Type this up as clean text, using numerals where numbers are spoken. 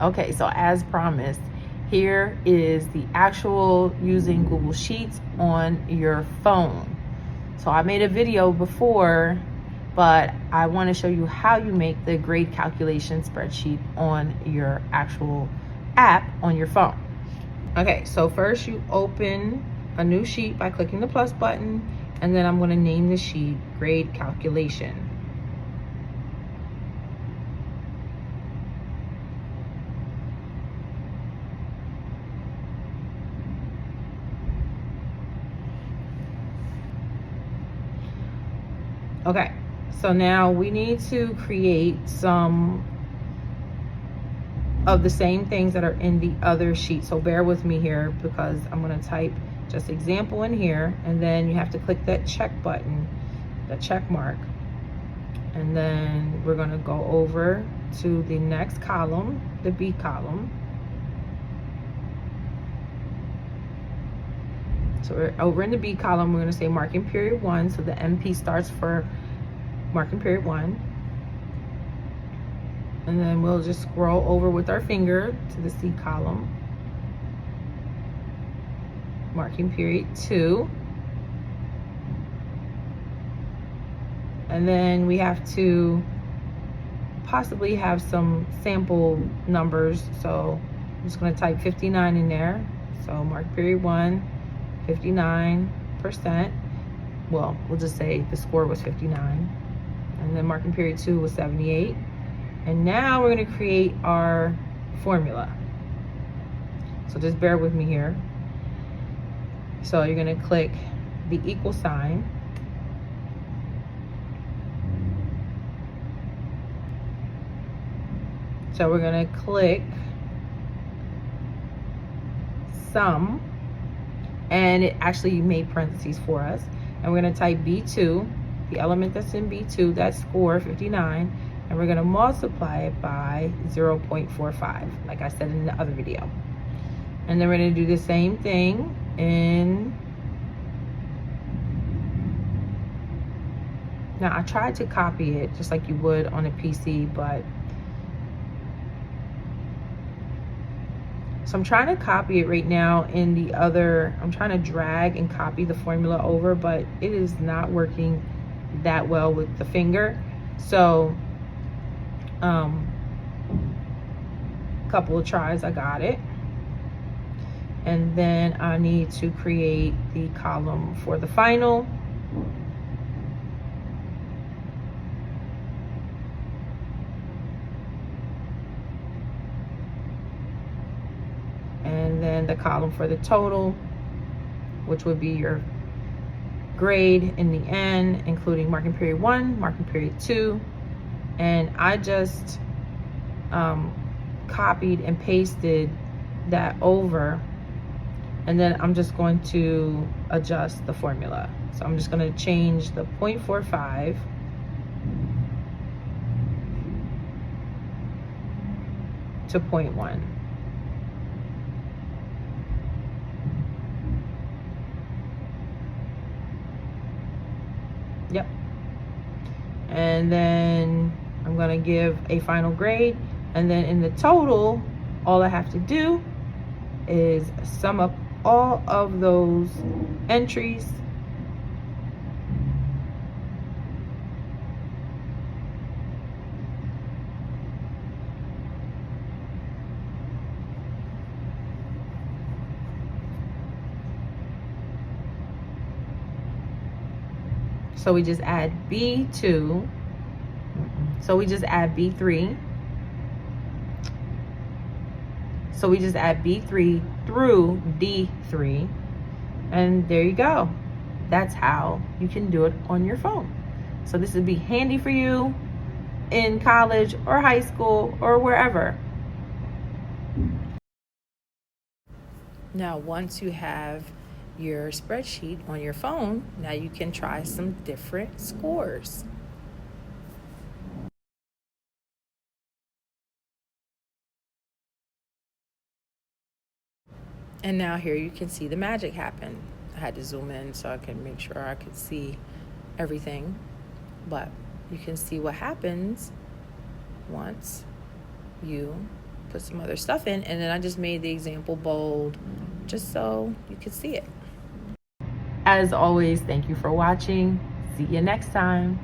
Okay, so as promised, here is the actual using Google Sheets on your phone. So I made a video before, but I want to show you how you make the grade calculation spreadsheet on your actual app on your phone. Okay, so first you open a new sheet by clicking the plus button, and then I'm going to name the sheet grade calculation. Okay, so now we need to create some of the same things that are in the other sheet. So bear with me here because I'm gonna type just example in here, and then you have to click that check button, the check mark. And then we're gonna go over to the next column, the B column. So we're over in the B column, we're gonna say marking period 1. So the MP starts for marking period 1. And then we'll just scroll over with our finger to the C column, marking period 2. And then we have to possibly have some sample numbers. So I'm just gonna type 59 in there. So mark period 1, 59%. Well, we'll just say the score was 59. And then marking period 2 was 78. And now we're gonna create our formula. So just bear with me here. So you're gonna click the equal sign. So we're gonna click sum, and it actually made parentheses for us. And we're gonna type B2, the element that's in B2, that score 59, and we're gonna multiply it by 0.45, like I said in the other video. And then we're gonna do the same thing in, now I tried to copy it just like you would on a PC, but so I'm trying to copy it right now in the other, I'm trying to drag and copy the formula over, but it is not working that well with the finger. So couple of tries, I got it. And then I need to create the column for the final. And then the column for the total, which would be your grade in the end, including marking period 1, marking period 2. And I just copied and pasted that over, and then I'm just going to adjust the formula. So I'm just going to change the 0.45 to 0.1. Yep. And then I'm gonna give a final grade, and then in the total, all I have to do is sum up all of those entries So we just add B2. So we just add B3. So we just add B3 through D3. And there you go. That's how you can do it on your phone. So this would be handy for you in college or high school or wherever. Now, once you have your spreadsheet on your phone, now you can try some different scores. And now here you can see the magic happen. I had to zoom in so I can make sure I could see everything, but you can see what happens once you put some other stuff in, and then I just made the example bold just so you could see it. As always, thank you for watching. See you next time.